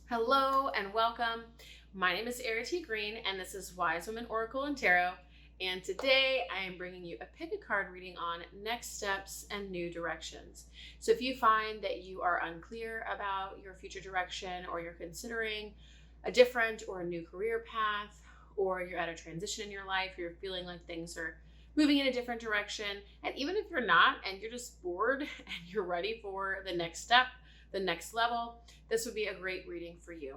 Hello and welcome. My name is Errity Green and this is Wise Women Oracle and Tarot. And today I am bringing you a pick a card reading on next steps and new directions. So if you find that you are unclear about your future direction, or you're considering a different or a new career path, or you're at a transition in your life, you're feeling like things are moving in a different direction, and even if you're not and you're just bored and you're ready for the next step, the next level, this would be a great reading for you.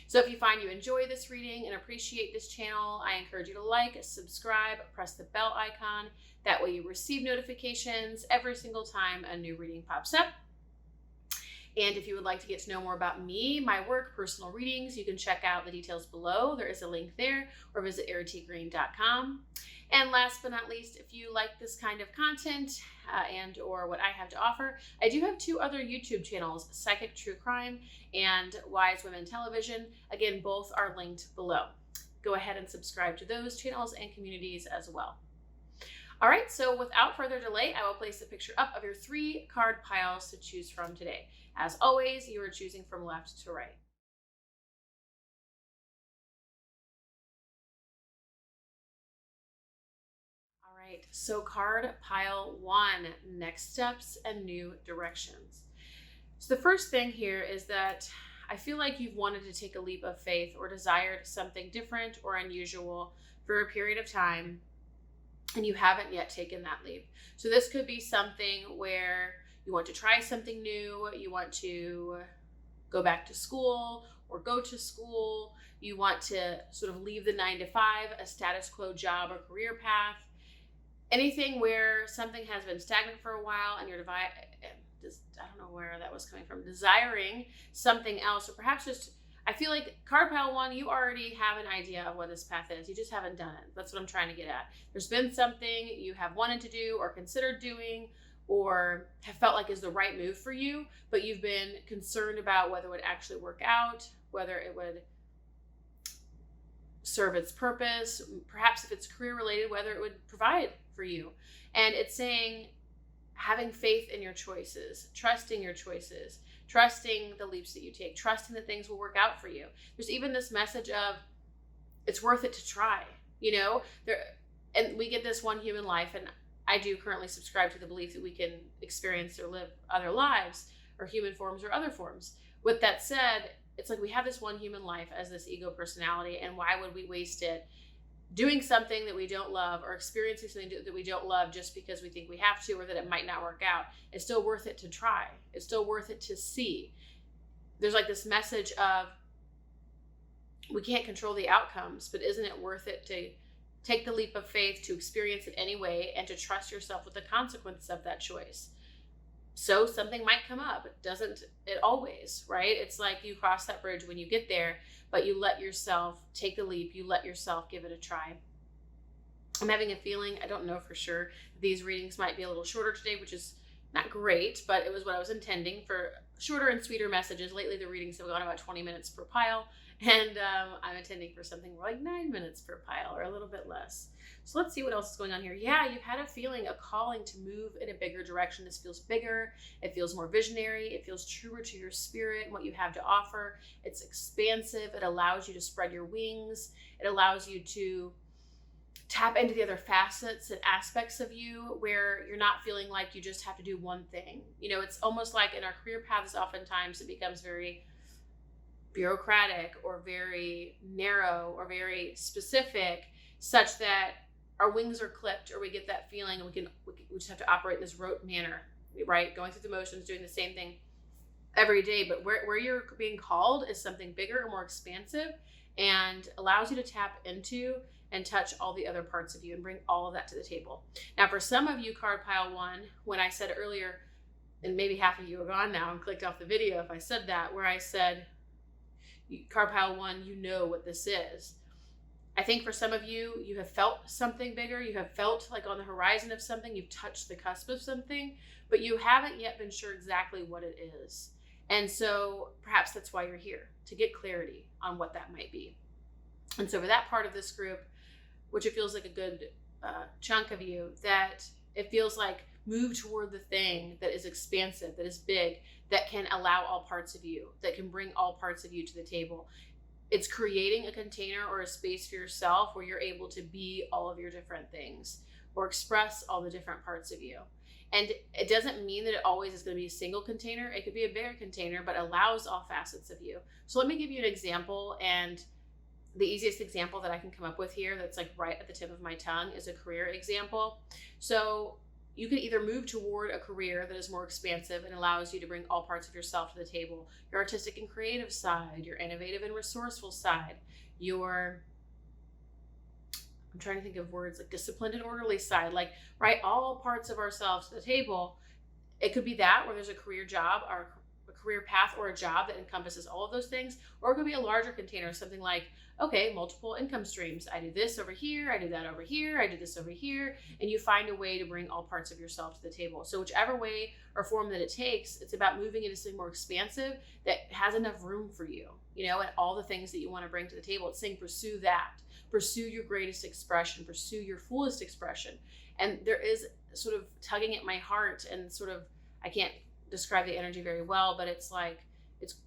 So if you find you enjoy this reading and appreciate this channel, I encourage you to like, subscribe, press the bell icon. That way you receive notifications every single time a new reading pops up. And if you would like to get to know more about me, my work, personal readings, you can check out the details below. There is a link there, or visit erritygreen.com. And last but not least, if you like this kind of content and or what I have to offer, I do have two other YouTube channels, Psychic True Crime and Wise Women Television. Again, both are linked below. Go ahead and subscribe to those channels and communities as well. All right, so without further delay, I will place a picture up of your 3 card piles to choose from today. As always, you are choosing from left to right. All right, so card pile 1, next steps and new directions. So the first thing here is that I feel like you've wanted to take a leap of faith or desired something different or unusual for a period of time, and you haven't yet taken that leap. So this could be something where you want to try something new, you want to go back to school or go to school, you want to sort of leave the 9-to-5, a status quo job or career path, anything where something has been stagnant for a while and you're I don't know where that was coming from, desiring something else, or perhaps just, I feel like card pile 1, you already have an idea of what this path is. You just haven't done it. That's what I'm trying to get at. There's been something you have wanted to do or considered doing or have felt like is the right move for you, but you've been concerned about whether it would actually work out, whether it would serve its purpose, perhaps if it's career related, whether it would provide for you. And it's saying having faith in your choices, trusting your choices, trusting the leaps that you take, trusting that things will work out for you. There's even this message of it's worth it to try, and we get this one human life, and I do currently subscribe to the belief that we can experience or live other lives or human forms or other forms. With that said, it's like we have this one human life as this ego personality, and why would we waste it doing something that we don't love or experiencing something that we don't love just because we think we have to or that it might not work out? It's still worth it to try. It's still worth it to see. There's like this message of we can't control the outcomes, but isn't it worth it to take the leap of faith, to experience it anyway, and to trust yourself with the consequences of that choice? So something might come up. Doesn't it always, right? It's like you cross that bridge when you get there, but you let yourself take the leap. You let yourself give it a try. I'm having a feeling, I don't know for sure, these readings might be a little shorter today, which is not great, but it was what I was intending, for shorter and sweeter messages. Lately, the readings have gone about 20 minutes per pile, and I'm intending for something more like 9 minutes per pile or a little bit less. So let's see what else is going on here. Yeah, you've had a feeling, a calling to move in a bigger direction. This feels bigger. It feels more visionary. It feels truer to your spirit and what you have to offer. It's expansive. It allows you to spread your wings. It allows you to tap into the other facets and aspects of you where you're not feeling like you just have to do one thing. It's almost like in our career paths, oftentimes it becomes very bureaucratic or very narrow or very specific, such that our wings are clipped, or we get that feeling and we just have to operate in this rote manner, right? Going through the motions, doing the same thing every day. But where you're being called is something bigger and more expansive, and allows you to tap into and touch all the other parts of you and bring all of that to the table. Now, for some of you, card pile 1, when I said earlier, and maybe half of you are gone now and clicked off the video if I said that, where I said, card pile 1, you know what this is. I think for some of you, you have felt something bigger. You have felt like on the horizon of something. You've touched the cusp of something, but you haven't yet been sure exactly what it is. And so perhaps that's why you're here, to get clarity on what that might be. And so for that part of this group, which it feels like a good chunk of you that it feels like move toward the thing that is expansive, that is big, that can allow all parts of you, that can bring all parts of you to the table. It's creating a container or a space for yourself where you're able to be all of your different things or express all the different parts of you. And it doesn't mean that it always is going to be a single container. It could be a bigger container, but allows all facets of you. So let me give you an example. And the easiest example that I can come up with here that's like right at the tip of my tongue is a career example. So you can either move toward a career that is more expansive and allows you to bring all parts of yourself to the table, your artistic and creative side, your innovative and resourceful side, your, I'm trying to think of words like disciplined and orderly side, like, right, all parts of ourselves to the table. It could be that where there's a career job or a career path or a job that encompasses all of those things, or it could be a larger container, something like, okay, multiple income streams. I do this over here, I do that over here, I do this over here, and you find a way to bring all parts of yourself to the table. So whichever way or form that it takes, it's about moving into something more expansive that has enough room for you, you know, and all the things that you want to bring to the table. It's saying pursue that, pursue your greatest expression, pursue your fullest expression. And there is sort of tugging at my heart and sort of, I can't describe the energy very well, but it's like,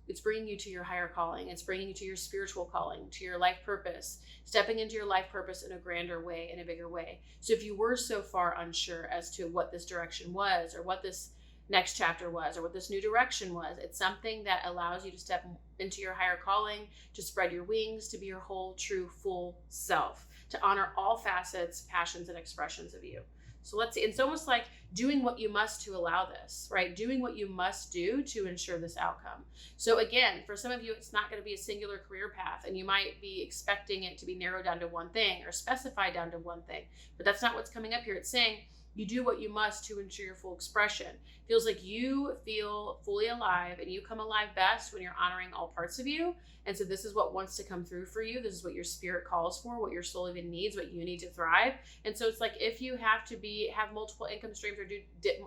it's bringing you to your higher calling. It's bringing you to your spiritual calling, to your life purpose, stepping into your life purpose in a grander way, in a bigger way. So if you were so far unsure as to what this direction was, or what this next chapter was, or what this new direction was, it's something that allows you to step into your higher calling, to spread your wings, to be your whole, true, full self, to honor all facets, passions, and expressions of you. So let's see, it's almost like doing what you must to allow this, right? Doing what you must do to ensure this outcome. So again, for some of you, it's not going to be a singular career path, and you might be expecting it to be narrowed down to one thing or specified down to one thing, but that's not what's coming up here. It's saying you do what you must to ensure your full expression. Feels like you feel fully alive, and you come alive best when you're honoring all parts of you. And so this is what wants to come through for you. This is what your spirit calls for, what your soul even needs, what you need to thrive. And so it's like, if you have to have multiple income streams or do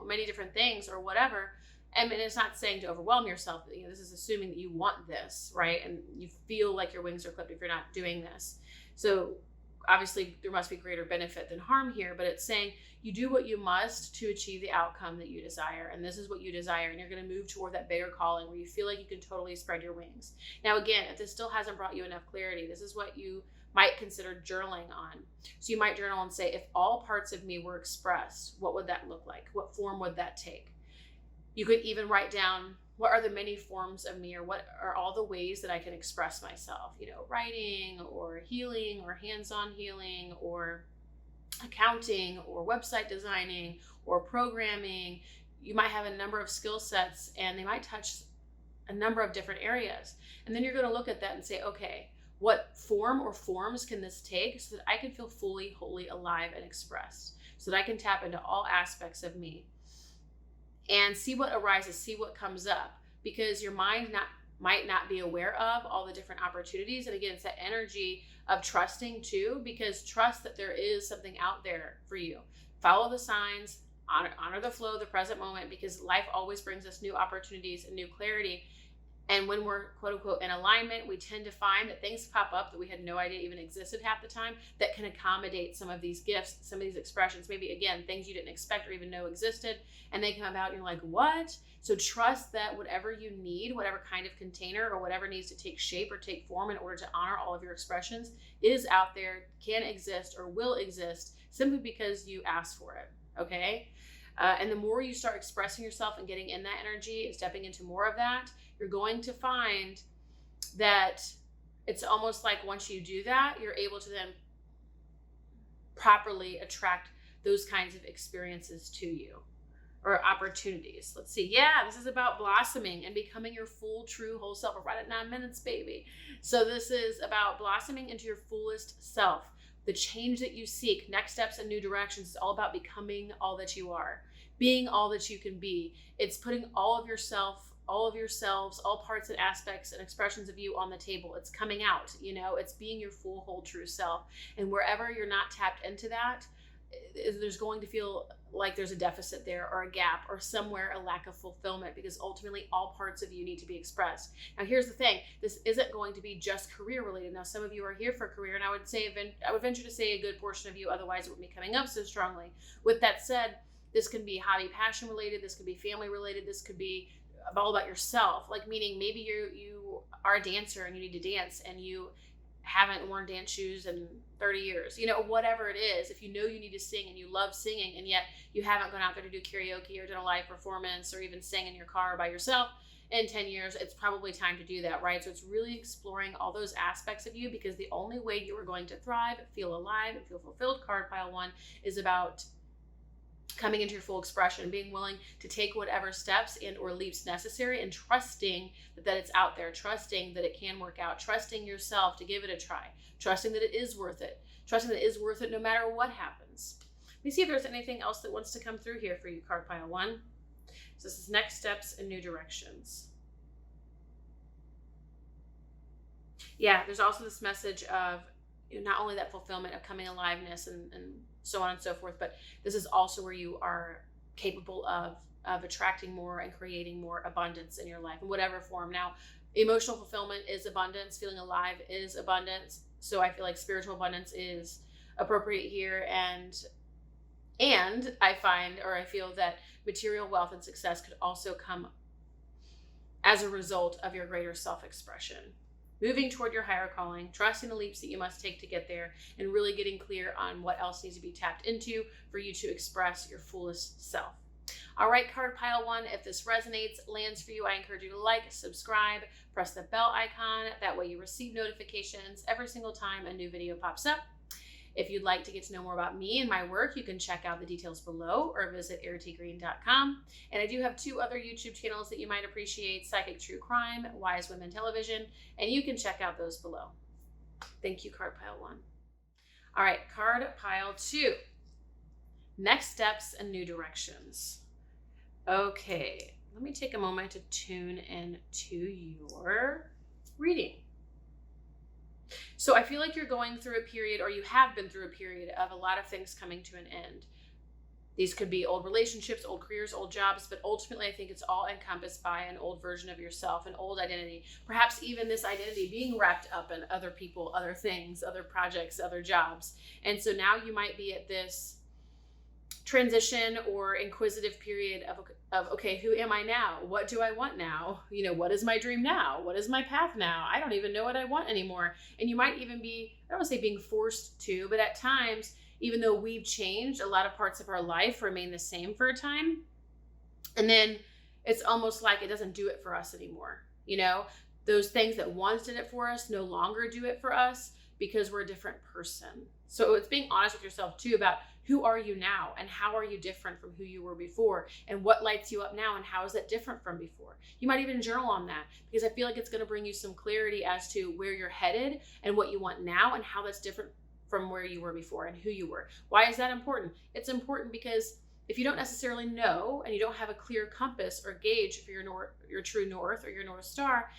many different things or whatever, and it's not saying to overwhelm yourself, you know, this is assuming that you want this, right? And you feel like your wings are clipped if you're not doing this. So obviously there must be greater benefit than harm here, but it's saying you do what you must to achieve the outcome that you desire. And this is what you desire. And you're going to move toward that bigger calling where you feel like you can totally spread your wings. Now, again, if this still hasn't brought you enough clarity, this is what you might consider journaling on. So you might journal and say, if all parts of me were expressed, what would that look like? What form would that take? You could even write down, what are the many forms of me, or what are all the ways that I can express myself? You know, writing or healing or hands-on healing or accounting or website designing or programming. You might have a number of skill sets, and they might touch a number of different areas. And then you're going to look at that and say, okay, what form or forms can this take so that I can feel fully, wholly alive and expressed, so that I can tap into all aspects of me and see what arises, see what comes up, because your mind might not be aware of all the different opportunities. And again, it's that energy of trusting too, because trust that there is something out there for you. Follow the signs, honor the flow of the present moment, because life always brings us new opportunities and new clarity. And when we're quote unquote in alignment, we tend to find that things pop up that we had no idea even existed half the time, that can accommodate some of these gifts, some of these expressions, maybe again, things you didn't expect or even know existed, and they come about and you're like, what? So trust that whatever you need, whatever kind of container or whatever needs to take shape or take form in order to honor all of your expressions is out there, can exist or will exist simply because you asked for it, okay? And the more you start expressing yourself and getting in that energy and stepping into more of that, you're going to find that it's almost like once you do that, you're able to then properly attract those kinds of experiences to you, or opportunities. Let's see. Yeah, this is about blossoming and becoming your full, true, whole self. We're right at 9 minutes, baby. So this is about blossoming into your fullest self. The change that you seek, next steps and new directions, is all about becoming all that you are, being all that you can be. It's putting all of yourself, all of yourselves, all parts and aspects and expressions of you on the table. It's coming out, you know, it's being your full, whole, true self. And wherever you're not tapped into that, there's going to feel like there's a deficit there, or a gap, or somewhere a lack of fulfillment, because ultimately all parts of you need to be expressed. Now, here's the thing. This isn't going to be just career related. Now, some of you are here for career, and I would venture to say a good portion of you, otherwise it wouldn't be coming up so strongly. With that said, this can be hobby, passion related. This could be family related. This could be all about yourself. Like, meaning maybe you are a dancer and you need to dance, and you haven't worn dance shoes in 30 years, whatever it is. If you know you need to sing and you love singing, and yet you haven't gone out there to do karaoke or done a live performance or even sang in your car by yourself in 10 years, it's probably time to do that, right? So it's really exploring all those aspects of you, because the only way you are going to thrive, feel alive, and feel fulfilled, card pile 1, is about coming into your full expression, being willing to take whatever steps and or leaps necessary, and trusting that it's out there, trusting that it can work out, trusting yourself to give it a try, trusting that it is worth it, trusting that it is worth it no matter what happens. Let me see if there's anything else that wants to come through here for you, card pile 1. So this is next steps and new directions. Yeah, there's also this message of not only that fulfillment of coming aliveness and so on and so forth, but this is also where you are capable of attracting more and creating more abundance in your life in whatever form. Now, emotional fulfillment is abundance, feeling alive is abundance. So I feel like spiritual abundance is appropriate here, and I feel that material wealth and success could also come as a result of your greater self-expression. Moving toward your higher calling, trusting the leaps that you must take to get there, and really getting clear on what else needs to be tapped into for you to express your fullest self. All right, card pile 1, if this resonates, lands for you, I encourage you to like, subscribe, press the bell icon. That way you receive notifications every single time a new video pops up. If you'd like to get to know more about me and my work, you can check out the details below or visit erritygreen.com. And I do have 2 other YouTube channels that you might appreciate: Psychic True Crime, Wise Women Television, and you can check out those below. Thank you, card pile 1. All right, card pile 2. Next steps and new directions. Okay, let me take a moment to tune in to your reading. So I feel like you're going through a period, or you have been through a period, of a lot of things coming to an end. These could be old relationships, old careers, old jobs, but ultimately I think it's all encompassed by an old version of yourself, an old identity. Perhaps even this identity being wrapped up in other people, other things, other projects, other jobs. And so now you might be at this transition or inquisitive period of okay, who am I now? What do I want now? What is my dream now? What is my path now? I don't even know what I want anymore. And you might even be, I don't want to say being forced to, but at times, even though we've changed, a lot of parts of our life remain the same for a time. And then it's almost like it doesn't do it for us anymore. Those things that once did it for us no longer do it for us, because we're a different person. So it's being honest with yourself too about who are you now, and how are you different from who you were before, and what lights you up now, and how is that different from before. You might even journal on that, because I feel like it's going to bring you some clarity as to where you're headed and what you want now, and how that's different from where you were before and who you were. Why is that important? It's important because if you don't necessarily know, and you don't have a clear compass or gauge for your true north or your North Star,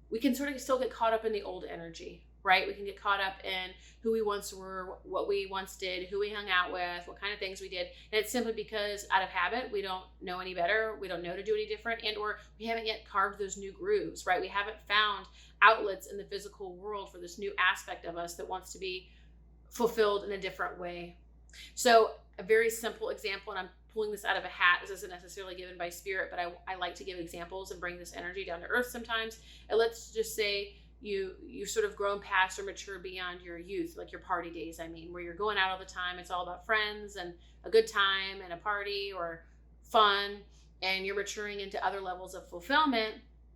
we can sort of still get caught up in the old energy, right? We can get caught up in who we once were, what we once did, who we hung out with, what kind of things we did. And it's simply because out of habit, we don't know any better. We don't know to do any different, and or we haven't yet carved those new grooves, right? We haven't found outlets in the physical world for this new aspect of us that wants to be fulfilled in a different way. So a very simple example, and I'm pulling this out of a hat. This isn't necessarily given by spirit, but I like to give examples and bring this energy down to earth sometimes. And let's just say you sort of grown past or matured beyond your youth, like your party days, where you're going out all the time. It's all about friends and a good time and a party or fun, and you're maturing into other levels of fulfillment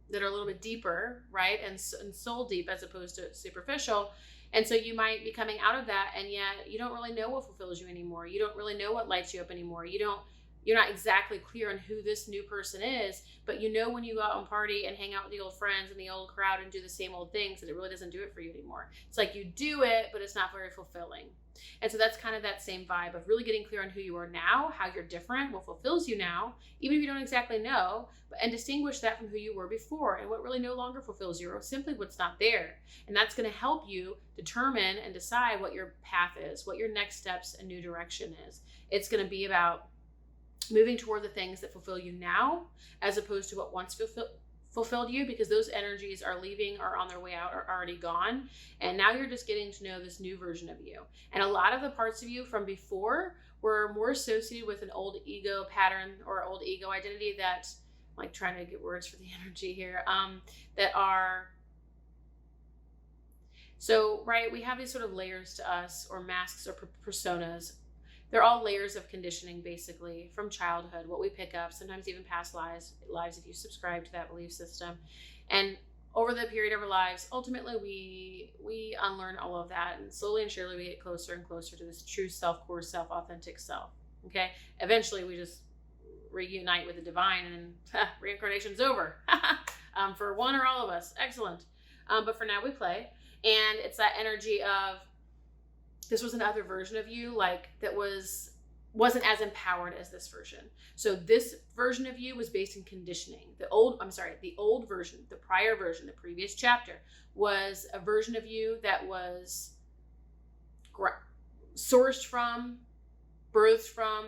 that are a little bit deeper, right? And soul deep as opposed to superficial. And so you might be coming out of that, and yet you don't really know what fulfills you anymore. You don't really know what lights you up anymore. You you're not exactly clear on who this new person is, but you know when you go out and party and hang out with the old friends and the old crowd and do the same old things, that it really doesn't do it for you anymore. It's like you do it, but it's not very fulfilling. And so that's kind of that same vibe of really getting clear on who you are now, how you're different, what fulfills you now, even if you don't exactly know, and distinguish that from who you were before and what really no longer fulfills you, or simply what's not there. And that's going to help you determine and decide what your path is, what your next steps and new direction is. It's going to be about moving toward the things that fulfill you now, as opposed to what once fulfilled you, because those energies are leaving or on their way out or already gone. And now you're just getting to know this new version of you. And a lot of the parts of you from before were more associated with an old ego pattern or old ego identity that, I'm like trying to get words for the energy here, that are, so, right, we have these sort of layers to us, or masks or personas. They're all layers of conditioning, basically, from childhood, what we pick up, sometimes even past lives if you subscribe to that belief system. And over the period of our lives, ultimately, we unlearn all of that. And slowly and surely, we get closer and closer to this true self, core self, authentic self. Okay? Eventually, we just reunite with the divine, and reincarnation's over. For one or all of us. Excellent. But for now, we play. And it's that energy of, this was another version of you, like, that wasn't as empowered as this version. So this version of you was based in conditioning. The old version, the prior version, the previous chapter, was a version of you that was sourced from, birthed from,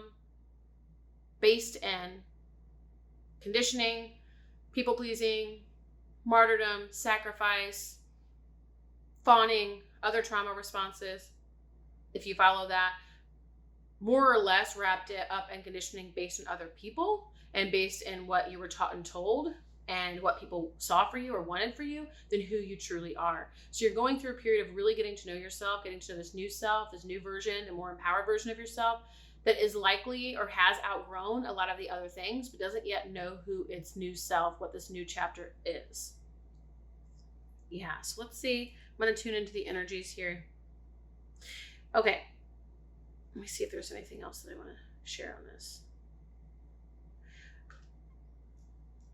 based in conditioning, people pleasing, martyrdom, sacrifice, fawning, other trauma responses. If you follow that, more or less wrapped it up in conditioning based on other people and based in what you were taught and told and what people saw for you or wanted for you, than who you truly are. So you're going through a period of really getting to know yourself, getting to know this new self, this new version, a more empowered version of yourself that is likely or has outgrown a lot of the other things, but doesn't yet know who its new self, what this new chapter is. Yeah, so let's see. I'm going to tune into the energies here. Okay, let me see if there's anything else that I want to share on this.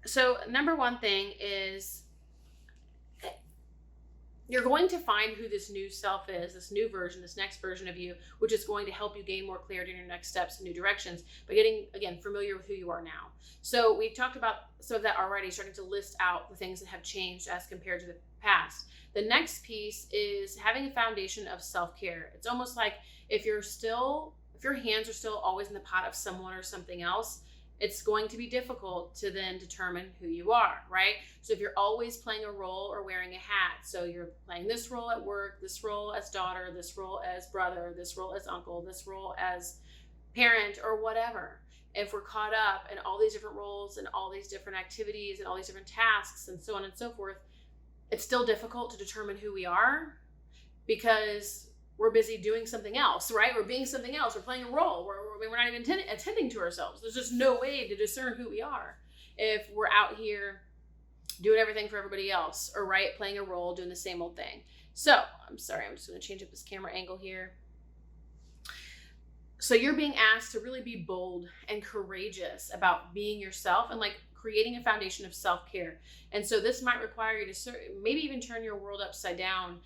So number one thing is, you're going to find who this new self is, this new version, this next version of you, which is going to help you gain more clarity in your next steps and new directions by getting, again, familiar with who you are now. So we talked about some of that already, starting to list out the things that have changed as compared to the past. The next piece is having a foundation of self-care. It's almost like if your hands are still always in the pot of someone or something else, it's going to be difficult to then determine who you are, right? So if you're always playing a role or wearing a hat, so you're playing this role at work, this role as daughter, this role as brother, this role as uncle, this role as parent, or whatever. If we're caught up in all these different roles and all these different activities and all these different tasks and so on and so forth, it's still difficult to determine who we are because we're busy doing something else, right? We're being something else. We're playing a role. We're not even attending to ourselves. There's just no way to discern who we are if we're out here doing everything for everybody else, or right, playing a role, doing the same old thing. So I'm sorry, I'm just going to change up this camera angle here. So you're being asked to really be bold and courageous about being yourself and like creating a foundation of self-care. And so this might require you to maybe even turn your world upside down,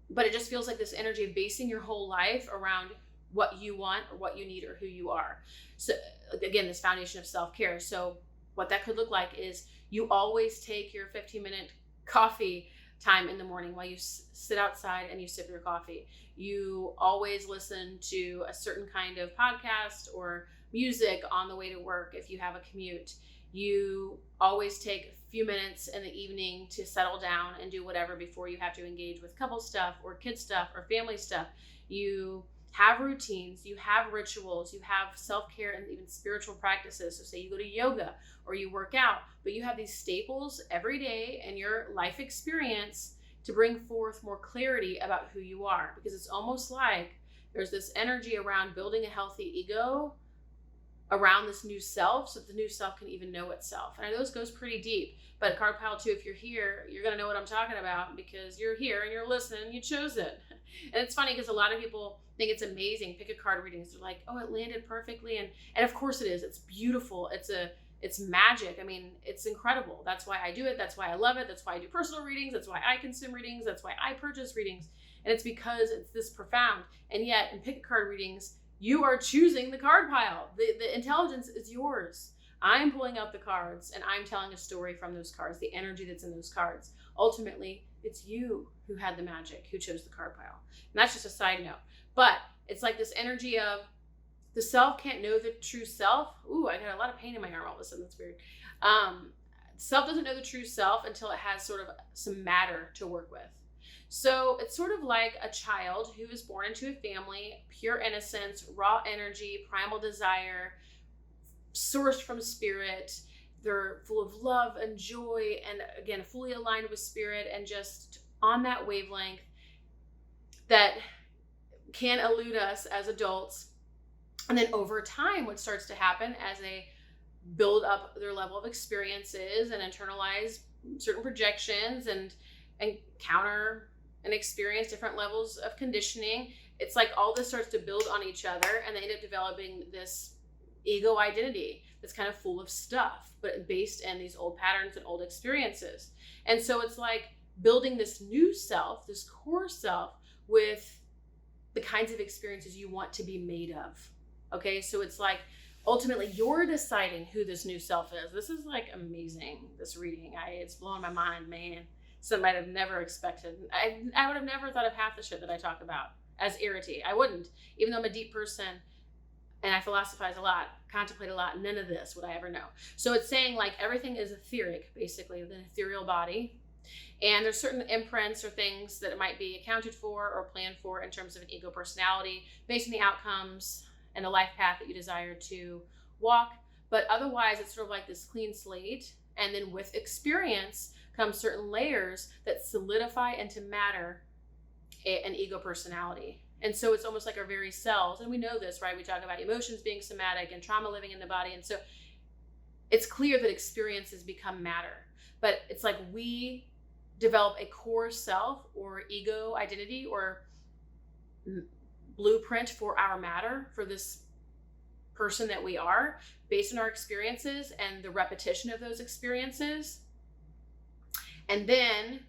but it just feels like this energy of basing your whole life around what you want or what you need or who you are. So again, this foundation of self-care. So what that could look like is you always take your 15-minute coffee time in the morning while you sit outside and you sip your coffee. You always listen to a certain kind of podcast or music on the way to work if you have a commute. You always take a few minutes in the evening to settle down and do whatever before you have to engage with couple stuff or kid stuff or family stuff. You have routines, you have rituals, you have self-care and even spiritual practices. So say you go to yoga or you work out, but you have these staples every day in your life experience to bring forth more clarity about who you are. Because it's almost like there's this energy around building a healthy ego around this new self so that the new self can even know itself. And I know this goes pretty deep, but card pile 2, if you're here, you're going to know what I'm talking about because you're here and you're listening, you chose it. And it's funny because a lot of people think it's amazing, pick a card readings. They're like, oh, it landed perfectly. And of course it is. It's beautiful. It's magic. I mean, it's incredible. That's why I do it. That's why I love it. That's why I do personal readings. That's why I consume readings. That's why I purchase readings. And it's because it's this profound. And yet in pick a card readings, you are choosing the card pile. The intelligence is yours. I'm pulling out the cards and I'm telling a story from those cards, the energy that's in those cards. Ultimately, it's you who had the magic, who chose the card pile. And that's just a side note. But it's like this energy of the self can't know the true self. Ooh, I got a lot of pain in my arm all of a sudden. That's weird. Self doesn't know the true self until it has sort of some matter to work with. So it's sort of like a child who is born into a family, pure innocence, raw energy, primal desire, sourced from spirit. They're full of love and joy and, again, fully aligned with spirit and just on that wavelength that can elude us as adults. And then over time, what starts to happen as they build up their level of experiences and internalize certain projections and encounter and experience different levels of conditioning, it's like all this starts to build on each other and they end up developing this ego identity that's kind of full of stuff, but based in these old patterns and old experiences. And so it's like building this new self, this core self, with the kinds of experiences you want to be made of. Okay, so it's like ultimately you're deciding who this new self is. This is like amazing, this reading. It's blowing my mind, man. Something I'd have never expected. I would have never thought of half the shit that I talk about as Errity. I wouldn't, even though I'm a deep person and I philosophize a lot, contemplate a lot. None of this would I ever know. So it's saying like everything is etheric, basically, with an ethereal body. And there's certain imprints or things that it might be accounted for or planned for in terms of an ego personality based on the outcomes and the life path that you desire to walk. But otherwise, it's sort of like this clean slate. And then with experience comes certain layers that solidify into matter an ego personality. And so it's almost like our very cells. And we know this, right? We talk about emotions being somatic and trauma living in the body. And so it's clear that experiences become matter. But it's like we develop a core self or ego identity or blueprint for our matter, for this person that we are, based on our experiences and the repetition of those experiences. And then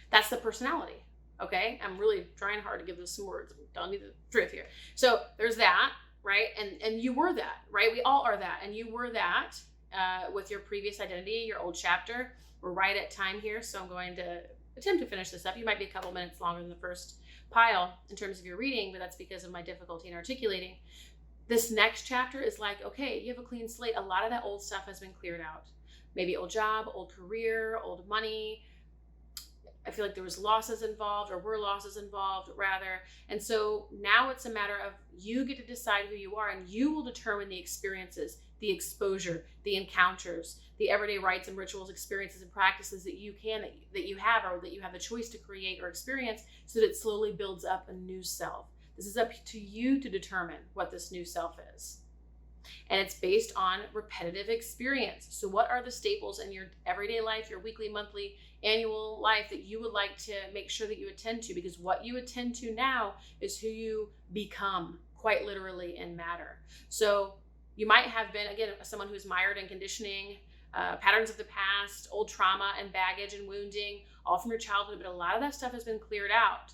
that's the personality. Okay, I'm really trying hard to give this some words. I'm telling you the truth here. So there's that, right? And you were that, right? We all are that, and you were that with your previous identity, your old chapter. We're right at time here, so I'm going to attempt to finish this up. You might be a couple minutes longer than the first pile in terms of your reading, but that's because of my difficulty in articulating. This next chapter is like, okay, you have a clean slate. A lot of that old stuff has been cleared out. Maybe old job, old career, old money. I feel like there was losses involved, or were losses involved rather. And so now it's a matter of you get to decide who you are, and you will determine the experiences, the exposure, the encounters, the everyday rites and rituals, experiences and practices that you can, that you have, or that you have the choice to create or experience, so that it slowly builds up a new self. This is up to you to determine what this new self is. And it's based on repetitive experience. So what are the staples in your everyday life, your weekly, monthly, annual life that you would like to make sure that you attend to? Because what you attend to now is who you become, quite literally, in matter. So you might have been, again, someone who's mired in conditioning, patterns of the past, old trauma and baggage and wounding, all from your childhood, but a lot of that stuff has been cleared out.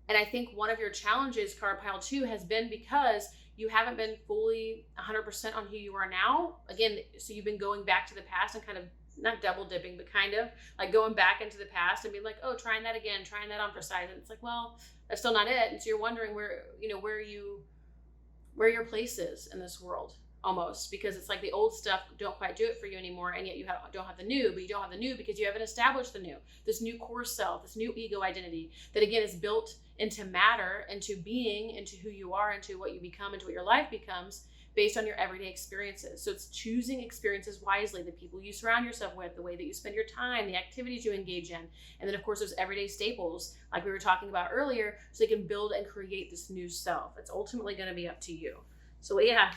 And I think one of your challenges, card pile 2, has been because you haven't been fully 100% on who you are now. Again, so you've been going back to the past and kind of not double dipping, but kind of like going back into the past and being like, oh, trying that again, trying that on for size. And it's like, well, that's still not it. And so you're wondering where your place is in this world, almost, because it's like the old stuff don't quite do it for you anymore. And yet you don't have the new, but you don't have the new because you haven't established the new, this new core self, this new ego identity that, again, is built into matter, into being, into who you are, into what you become, into what your life becomes, based on your everyday experiences. So it's choosing experiences wisely, the people you surround yourself with, the way that you spend your time, the activities you engage in. And then, of course, those everyday staples, like we were talking about earlier, so you can build and create this new self. It's ultimately going to be up to you. So yeah,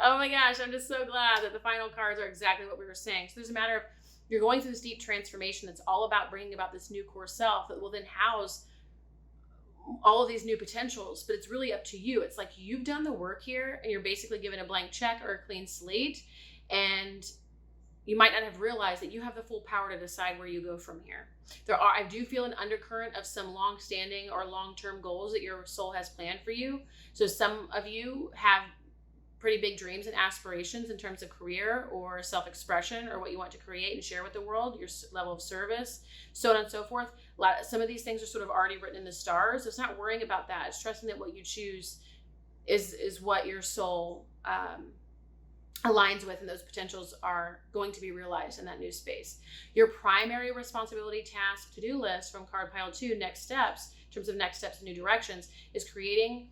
oh my gosh, I'm just so glad that the final cards are exactly what we were saying. So there's a matter of you're going through this deep transformation that's all about bringing about this new core self that will then house all of these new potentials, but it's really up to you. It's like you've done the work here and you're basically given a blank check or a clean slate, and you might not have realized that you have the full power to decide where you go from here. I do feel an undercurrent of some long-standing or long-term goals that your soul has planned for you. So some of you have pretty big dreams and aspirations in terms of career or self-expression or what you want to create and share with the world, your level of service, so on and so forth. Some of these things are sort of already written in the stars. It's not worrying about that. It's trusting that what you choose is what your soul aligns with, and those potentials are going to be realized in that new space. Your primary responsibility, task, to-do list from card pile 2, next steps, in terms of next steps and new directions, is creating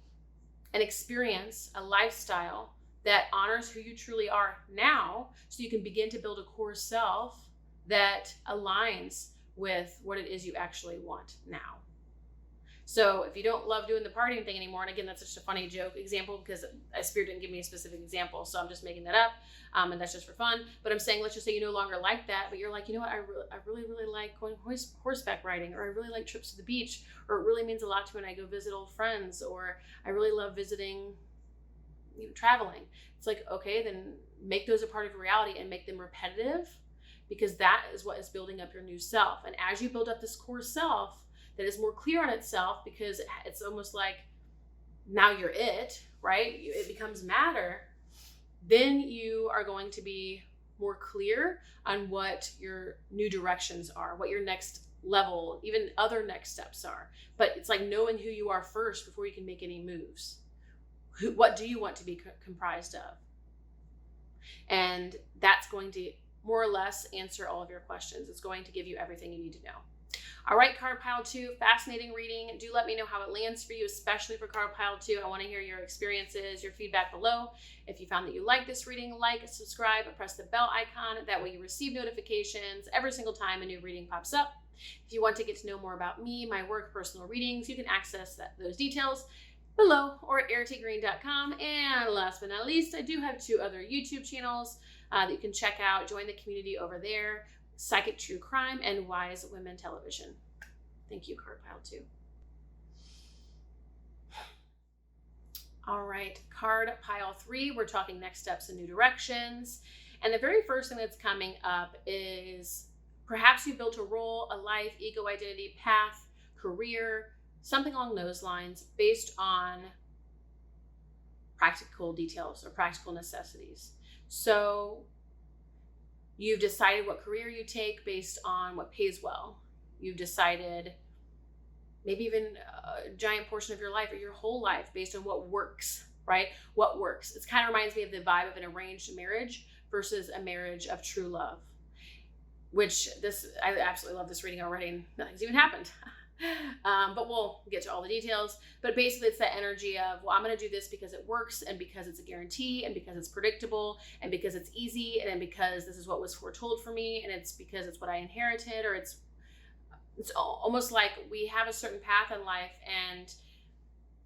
an experience, a lifestyle that honors who you truly are now, so you can begin to build a core self that aligns with what it is you actually want now. So if you don't love doing the partying thing anymore, and again, that's just a funny joke example because Spirit didn't give me a specific example, so I'm just making that up, and that's just for fun. But I'm saying, let's just say you no longer like that, but you're like, you know what, I really like going horseback riding, or I really like trips to the beach, or it really means a lot to me when I go visit old friends, or I really love visiting, traveling. It's like, okay, then make those a part of your reality and make them repetitive, because that is what is building up your new self. And as you build up this core self that is more clear on itself, because it's almost like now you're it, right? It becomes matter. Then you are going to be more clear on what your new directions are, what your next level, even other next steps are. But it's like knowing who you are first before you can make any moves. What do you want to be comprised of? And that's going to more or less answer all of your questions. It's going to give you everything you need to know. All right, card pile 2, fascinating reading. Do let me know how it lands for you, especially for card pile 2. I want to hear your experiences, your feedback below. If you found that you like this reading, like, subscribe, press the bell icon. That way you receive notifications every single time a new reading pops up. If you want to get to know more about me, my work, personal readings, you can access those details below or at erritygreen.com. And last but not least, I do have 2 other YouTube channels that you can check out. Join the community over there: Psychic True Crime and Wise Women Television. Thank you, card pile 2. All right, card pile 3, we're talking next steps and new directions. And the very first thing that's coming up is perhaps you built a role, a life, ego identity, path, career, something along those lines based on practical details or practical necessities. So you've decided what career you take based on what pays well. You've decided maybe even a giant portion of your life or your whole life based on what works, right? What works. It kind of reminds me of the vibe of an arranged marriage versus a marriage of true love, I absolutely love this reading already, and nothing's even happened. But we'll get to all the details. But basically it's that energy of, well, I'm going to do this because it works, and because it's a guarantee, and because it's predictable, and because it's easy, and because this is what was foretold for me, and it's because it's what I inherited, or it's almost like we have a certain path in life, and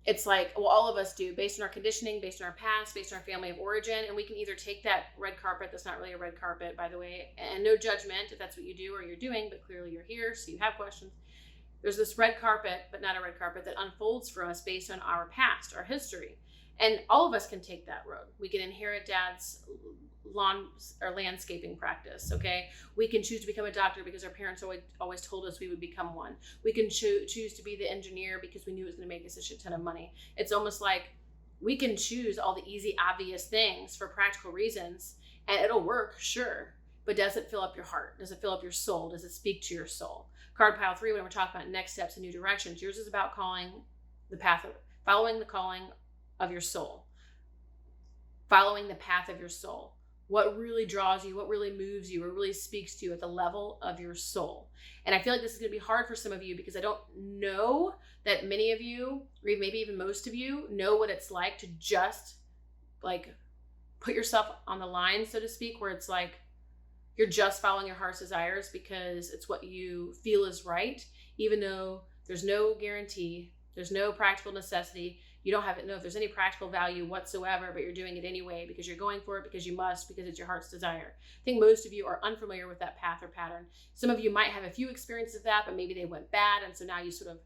it's like, well, all of us do, based on our conditioning, based on our past, based on our family of origin. And we can either take that red carpet, that's not really a red carpet, by the way, and no judgment if that's what you do or you're doing, but clearly you're here, so you have questions. There's this red carpet, but not a red carpet, that unfolds for us based on our past, our history. And all of us can take that road. We can inherit dad's lawn or landscaping practice, okay? We can choose to become a doctor because our parents always told us we would become one. We can choose to be the engineer because we knew it was going to make us a shit ton of money. It's almost like we can choose all the easy, obvious things for practical reasons, and it'll work, sure. But does it fill up your heart? Does it fill up your soul? Does it speak to your soul? Card pile 3, when we're talking about next steps and new directions, yours is about following the calling of your soul. Following the path of your soul. What really draws you, what really moves you, what really speaks to you at the level of your soul. And I feel like this is going to be hard for some of you, because I don't know that many of you, or maybe even most of you, know what it's like to just like put yourself on the line, so to speak, where it's like you're just following your heart's desires because it's what you feel is right, even though there's no guarantee, there's no practical necessity. You don't know if there's any practical value whatsoever, but you're doing it anyway because you're going for it, because you must, because it's your heart's desire. I think most of you are unfamiliar with that path or pattern. Some of you might have a few experiences of that, but maybe they went bad. And so now you sort of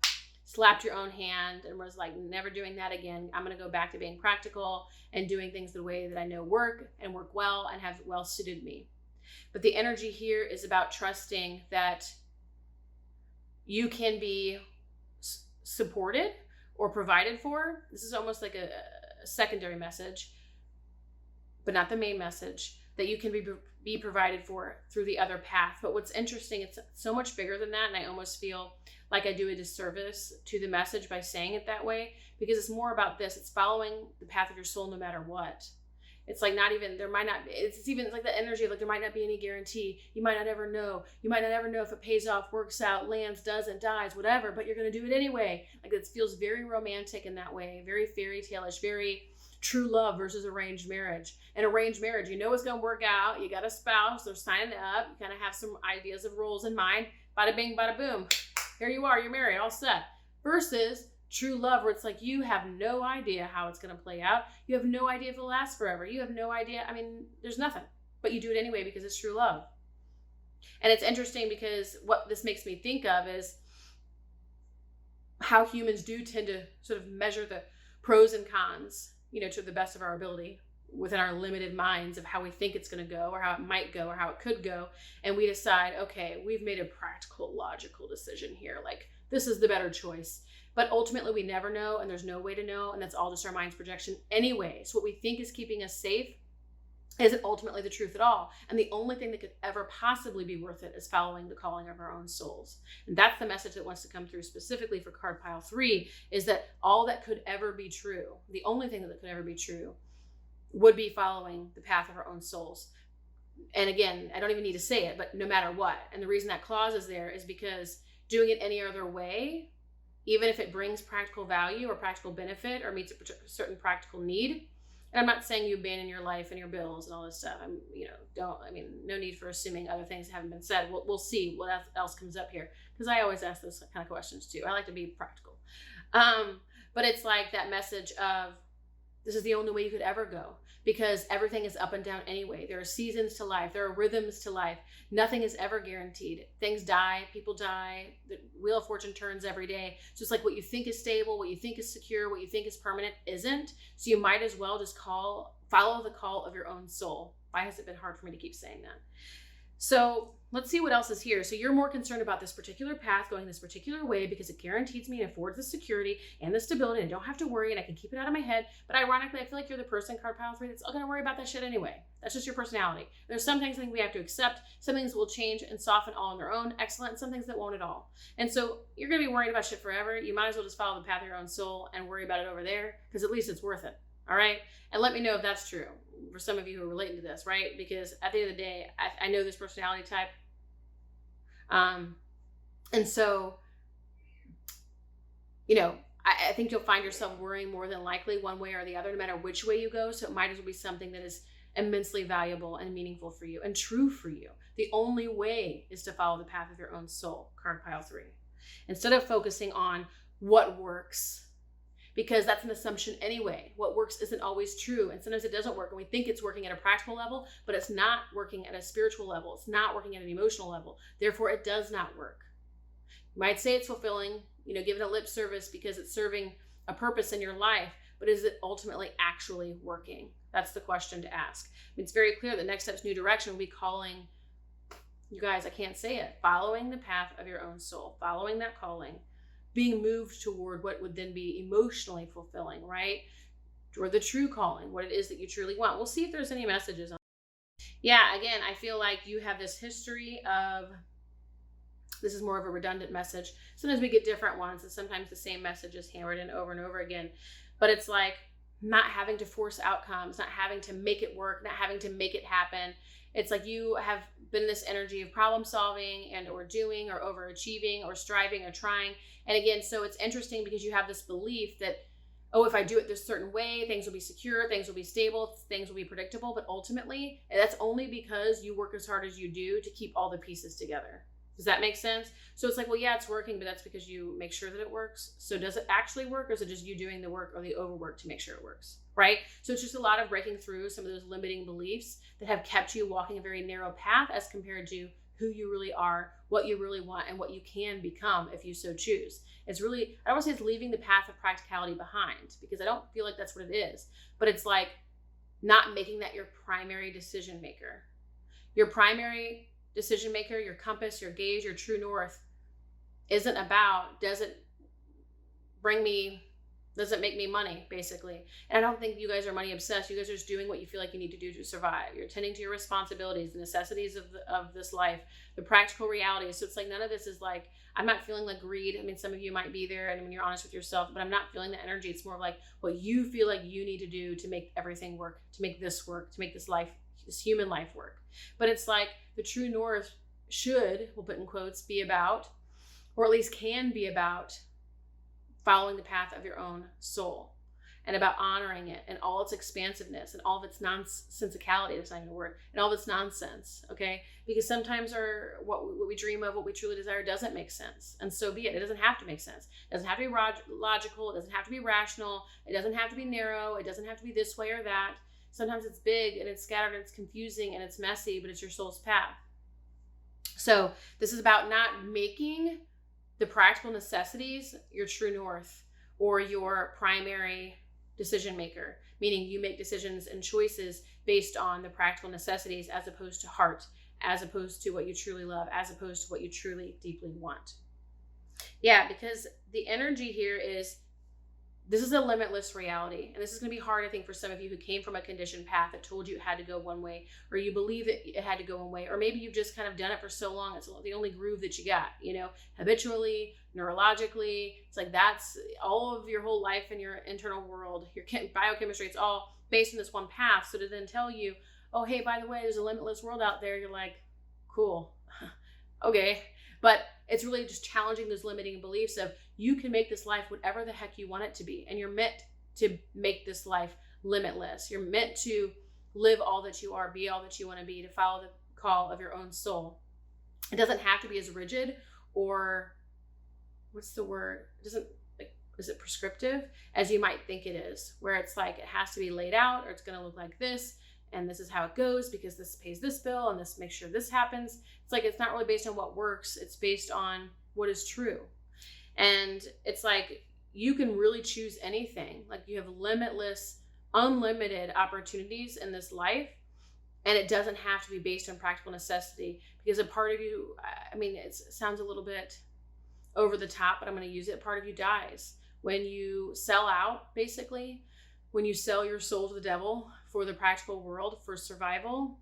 slapped your own hand and was like, never doing that again. I'm going to go back to being practical and doing things the way that I know work and work well and have well suited me. But the energy here is about trusting that you can be supported or provided for. This is almost like a secondary message, but not the main message, that you can be provided for through the other path. But what's interesting, it's so much bigger than that. And I almost feel like I do a disservice to the message by saying it that way, because it's more about this. It's following the path of your soul no matter what. It's like not even, there might not, it's like the energy of like, there might not be any guarantee. You might not ever know. You might not ever know if it pays off, works out, lands, doesn't, dies, whatever, but you're going to do it anyway. Like it feels very romantic in that way, very fairy tale-ish, very true love versus arranged marriage. And arranged marriage, you know it's going to work out. You got a spouse, they're signing up. You kind of have some ideas of roles in mind. Bada bing, bada boom. Here you are, you're married, all set. Versus true love, where it's like you have no idea how it's going to play out. You have no idea if it'll last forever. You have no idea. I mean, there's nothing, but you do it anyway because it's true love. And it's interesting because what this makes me think of is how humans do tend to sort of measure the pros and cons, to the best of our ability within our limited minds of how we think it's going to go or how it might go or how it could go. And we decide, okay, we've made a practical, logical decision here. Like this is the better choice. But ultimately we never know, and there's no way to know. And that's all just our mind's projection anyway. So what we think is keeping us safe isn't ultimately the truth at all. And the only thing that could ever possibly be worth it is following the calling of our own souls. And that's the message that wants to come through specifically for card pile 3, is that all that could ever be true, the only thing that could ever be true, would be following the path of our own souls. And again, I don't even need to say it, but no matter what. And the reason that clause is there is because doing it any other way, even if it brings practical value or practical benefit or meets a certain practical need. And I'm not saying you abandon your life and your bills and all this stuff. No need for assuming other things haven't been said. We'll see what else comes up here, because I always ask those kind of questions too. I like to be practical. But it's like that message of this is the only way you could ever go, because everything is up and down anyway. There are seasons to life. There are rhythms to life. Nothing is ever guaranteed. Things die, people die. The wheel of fortune turns every day. So it's like what you think is stable, what you think is secure, what you think is permanent isn't. So you might as well just follow the call of your own soul. Why has it been hard for me to keep saying that? So let's see what else is here. So you're more concerned about this particular path going this particular way because it guarantees me and affords the security and the stability, and I don't have to worry, and I can keep it out of my head. But ironically, I feel like you're the person, card pile 3, that's going to worry about that shit anyway. That's just your personality. There's some things I think we have to accept. Some things will change and soften all on their own. Excellent. And some things that won't at all. And so you're going to be worried about shit forever. You might as well just follow the path of your own soul and worry about it over there, because at least it's worth it. All right. And let me know if that's true for some of you who are relating to this, right? Because at the end of the day, I know this personality type. And so, I think you'll find yourself worrying more than likely one way or the other, no matter which way you go. So it might as well be something that is immensely valuable and meaningful for you and true for you. The only way is to follow the path of your own soul, card pile 3, instead of focusing on what works, because that's an assumption anyway. What works isn't always true. And sometimes it doesn't work. And we think it's working at a practical level, but it's not working at a spiritual level. It's not working at an emotional level. Therefore, it does not work. You might say it's fulfilling, give it a lip service because it's serving a purpose in your life, but is it ultimately actually working? That's the question to ask. It's very clear that next step's new direction will be calling, you guys, I can't say it, following the path of your own soul, following that calling, being moved toward what would then be emotionally fulfilling, right? Or the true calling, what it is that you truly want. We'll see if there's any messages on. Yeah, again, I feel like you have this history of, this is more of a redundant message. Sometimes we get different ones, and sometimes the same message is hammered in over and over again. But it's like not having to force outcomes, not having to make it work, not having to make it happen. It's like you have been in this energy of problem solving and or doing or overachieving or striving or trying. And again, so it's interesting because you have this belief that, oh, if I do it this certain way, things will be secure, things will be stable, things will be predictable. But ultimately, that's only because you work as hard as you do to keep all the pieces together. Does that make sense? So it's like, well, yeah, it's working, but that's because you make sure that it works. So does it actually work, or is it just you doing the work or the overwork to make sure it works, right? So it's just a lot of breaking through some of those limiting beliefs that have kept you walking a very narrow path as compared to who you really are, what you really want, and what you can become if you so choose. It's really, I don't want to say it's leaving the path of practicality behind, because I don't feel like that's what it is, but it's like not making that your primary decision maker. Your primary decision maker, your compass, your gauge, your true north isn't about, does it make me money, basically. And I don't think you guys are money obsessed. You guys are just doing what you feel like you need to do to survive. You're tending to your responsibilities, the necessities of this life, the practical realities. So it's like, none of this is like, I'm not feeling like greed. I mean, some of you might be there, and when you're honest with yourself, but I'm not feeling the energy. It's more of like what you feel like you need to do to make everything work, to make this work, to make this life, this human life work. But it's like the true north should, we'll put in quotes, be about, or at least can be about, following the path of your own soul, and about honoring it and all its expansiveness and all of its nonsensicality, that's not even a word, and all of its nonsense, okay? Because sometimes what we dream of, what we truly desire, doesn't make sense. And so be it. It doesn't have to make sense. It doesn't have to be logical. It doesn't have to be rational. It doesn't have to be narrow. It doesn't have to be this way or that. Sometimes it's big and it's scattered and it's confusing and it's messy, but it's your soul's path. So this is about not making the practical necessities your true north or your primary decision maker, meaning you make decisions and choices based on the practical necessities as opposed to heart, as opposed to what you truly love, as opposed to what you truly deeply want. Yeah, because the energy here is, this is a limitless reality. And this is going to be hard, I think, for some of you who came from a conditioned path that told you it had to go one way, or you believe that it had to go one way, or maybe you've just kind of done it for so long, it's the only groove that you got, habitually, neurologically. It's like that's all of your whole life and your internal world, your biochemistry, it's all based on this one path. So to then tell you, oh, hey, by the way, there's a limitless world out there, you're like, cool, okay. But it's really just challenging those limiting beliefs of, you can make this life whatever the heck you want it to be. And you're meant to make this life limitless. You're meant to live all that you are, be all that you want to be, to follow the call of your own soul. It doesn't have to be as rigid, or what's the word? Is it prescriptive as you might think it is, where it's like it has to be laid out, or it's going to look like this, and this is how it goes because this pays this bill and this makes sure this happens. It's like, it's not really based on what works. It's based on what is true. And it's like, you can really choose anything. Like, you have limitless, unlimited opportunities in this life. And it doesn't have to be based on practical necessity, because a part of you, I mean, it sounds a little bit over the top, but I'm going to use it. Part of you dies when you sell out, basically, when you sell your soul to the devil for the practical world, for survival,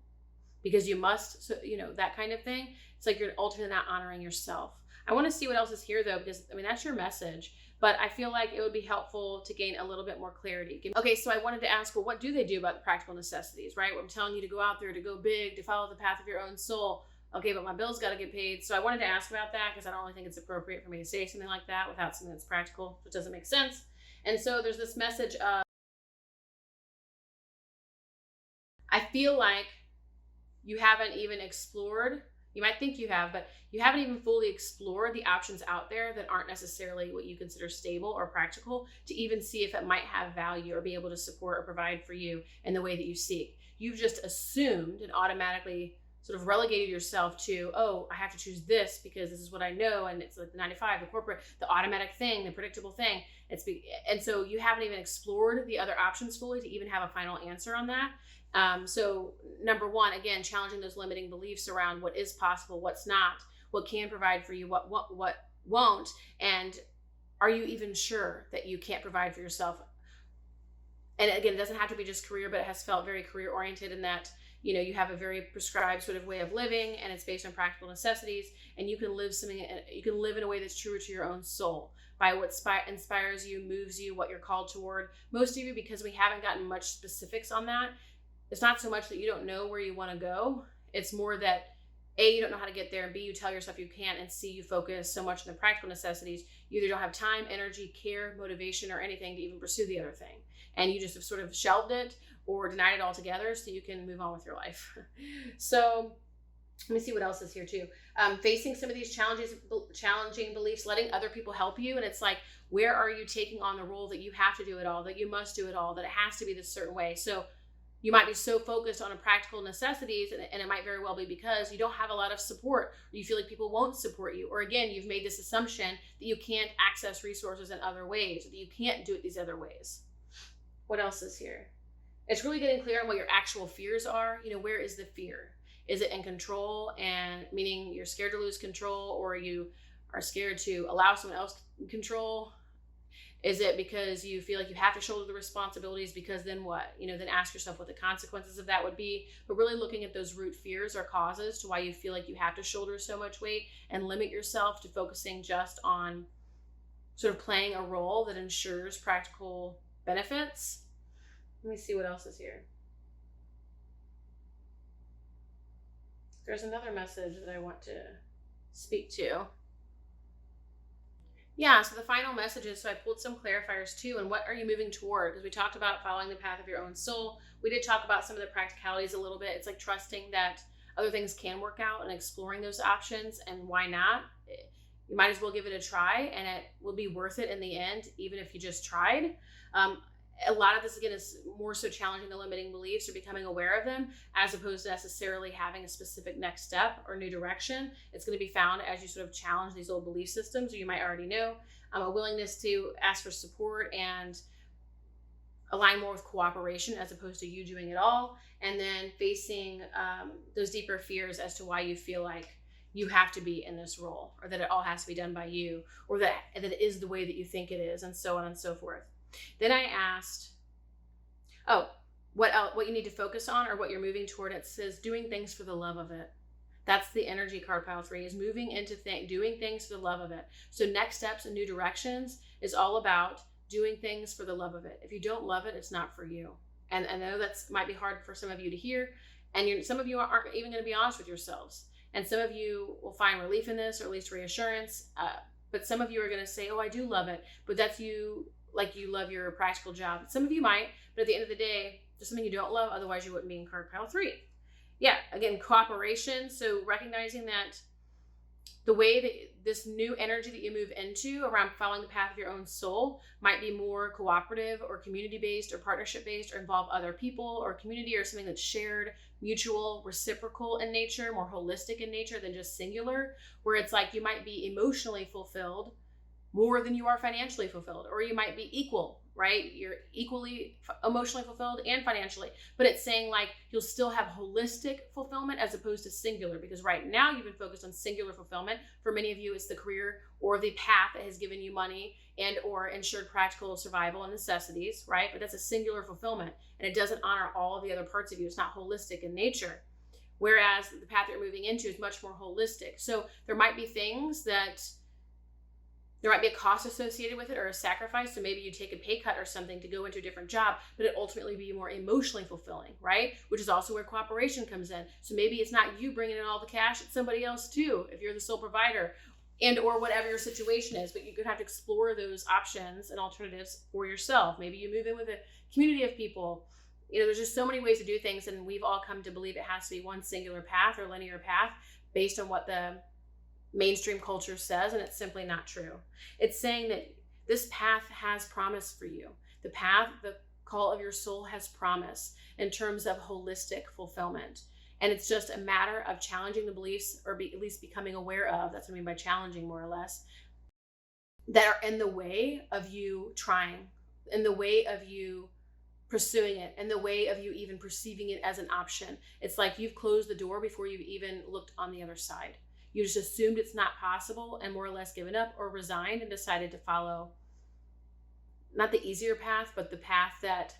because you must, so, that kind of thing. It's like you're ultimately not honoring yourself. I want to see what else is here, though, because, I mean, that's your message. But I feel like it would be helpful to gain a little bit more clarity. Okay, so I wanted to ask, well, what do they do about the practical necessities, right? I'm telling you to go out there, to go big, to follow the path of your own soul. Okay, but my bills got to get paid. So I wanted to ask about that, because I don't really think it's appropriate for me to say something like that without something that's practical, which doesn't make sense. And so there's this message of, I feel like you haven't even explored. You might think you have, but you haven't even fully explored the options out there that aren't necessarily what you consider stable or practical, to even see if it might have value or be able to support or provide for you in the way that you seek. You've just assumed and automatically sort of relegated yourself to, oh, I have to choose this because this is what I know, and it's like the 9 to 5, the corporate, the automatic thing, the predictable thing. And so you haven't even explored the other options fully to even have a final answer on that. So number one, again, challenging those limiting beliefs around what is possible, what's not, what can provide for you, what won't, and are you even sure that you can't provide for yourself? And again, it doesn't have to be just career, but it has felt very career oriented in that, you have a very prescribed sort of way of living, and it's based on practical necessities, and you can live in a way that's truer to your own soul, by what inspires you, moves you, what you're called toward. Most of you, because we haven't gotten much specifics on that, it's not so much that you don't know where you want to go. It's more that A, you don't know how to get there, and B, you tell yourself you can't, and C, you focus so much on the practical necessities, you either don't have time, energy, care, motivation, or anything to even pursue the other thing. And you just have sort of shelved it or denied it altogether so you can move on with your life. So Let me see what else is here too. Facing some of these challenging beliefs, letting other people help you. And it's like, where are you taking on the role that you have to do it all, that you must do it all, that it has to be this certain way? So you might be so focused on practical necessities, and it might very well be because you don't have a lot of support, or you feel like people won't support you. Or again, you've made this assumption that you can't access resources in other ways, that you can't do it these other ways. What else is here? It's really getting clear on what your actual fears are. Where is the fear? Is it in control, and meaning you're scared to lose control, or you are scared to allow someone else control? Is it because you feel like you have to shoulder the responsibilities, because then what? Then ask yourself what the consequences of that would be. But really looking at those root fears or causes to why you feel like you have to shoulder so much weight, and limit yourself to focusing just on sort of playing a role that ensures practical benefits. Let me see what else is here. There's another message that I want to speak to. Yeah, so the final messages, so I pulled some clarifiers too, and what are you moving toward? Because we talked about following the path of your own soul. We did talk about some of the practicalities a little bit. It's like trusting that other things can work out and exploring those options, and why not? You might as well give it a try, and it will be worth it in the end, even if you just tried. A lot of this, again, is more so challenging the limiting beliefs or becoming aware of them, as opposed to necessarily having a specific next step or new direction. It's going to be found as you sort of challenge these old belief systems, or you might already know. A willingness to ask for support and align more with cooperation as opposed to you doing it all. And then facing those deeper fears as to why you feel like you have to be in this role, or that it all has to be done by you, or that it is the way that you think it is, and so on and so forth. Then I asked, what you need to focus on, or what you're moving toward. It says doing things for the love of it. That's the energy card, pile 3, is moving into doing things for the love of it. So next steps and new directions is all about doing things for the love of it. If you don't love it, it's not for you. And I know that might be hard for some of you to hear, and some of you aren't even going to be honest with yourselves. And some of you will find relief in this, or at least reassurance. But some of you are going to say, I do love it, but that's you. Like you love your practical job. Some of you might, but at the end of the day, there's something you don't love, otherwise you wouldn't be in card pile 3. Yeah, again, cooperation. So recognizing that the way that this new energy that you move into around following the path of your own soul might be more cooperative or community-based or partnership-based, or involve other people or community, or something that's shared, mutual, reciprocal in nature, more holistic in nature than just singular, where it's like you might be emotionally fulfilled more than you are financially fulfilled, or you might be equal, right? You're equally emotionally fulfilled and financially, but it's saying like you'll still have holistic fulfillment as opposed to singular, because right now you've been focused on singular fulfillment. For many of you, it's the career or the path that has given you money and or ensured practical survival and necessities, right? But that's a singular fulfillment, and it doesn't honor all of the other parts of you. It's not holistic in nature. Whereas the path that you're moving into is much more holistic. So there might be things that there might be a cost associated with it, or a sacrifice. So maybe you take a pay cut or something to go into a different job, but it ultimately be more emotionally fulfilling, right? Which is also where cooperation comes in. So maybe it's not you bringing in all the cash, it's somebody else too, if you're the sole provider, and or whatever your situation is. But you're gonna have to explore those options and alternatives for yourself. Maybe you move in with a community of people. There's just so many ways to do things, and we've all come to believe it has to be one singular path or linear path based on what the mainstream culture says, and it's simply not true. It's saying that this path has promise for you. The path, the call of your soul, has promise in terms of holistic fulfillment. And it's just a matter of challenging the beliefs, or at least becoming aware of, that's what I mean by challenging, more or less, that are in the way of you trying, in the way of you pursuing it, in the way of you even perceiving it as an option. It's like you've closed the door before you've even looked on the other side. You just assumed it's not possible and more or less given up or resigned and decided to follow not the easier path, but the path that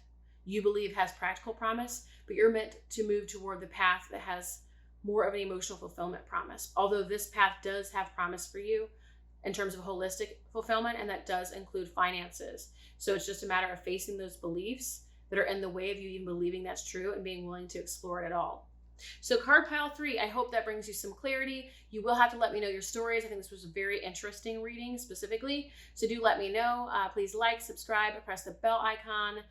you believe has practical promise. But you're meant to move toward the path that has more of an emotional fulfillment promise. Although this path does have promise for you in terms of holistic fulfillment, and that does include finances. So it's just a matter of facing those beliefs that are in the way of you even believing that's true and being willing to explore it at all. So card pile 3, I hope that brings you some clarity. You will have to let me know your stories. I think this was a very interesting reading specifically. So do let me know. Please like, subscribe, press the bell icon.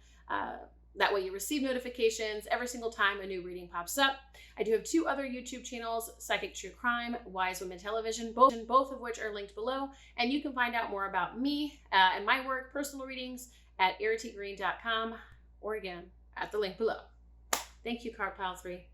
That way you receive notifications every single time a new reading pops up. I do have 2 other YouTube channels, Psychic True Crime, Wise Women Television, both of which are linked below. And you can find out more about me and my work, personal readings, at erritygreen.com, or again, at the link below. Thank you, Card Pile 3.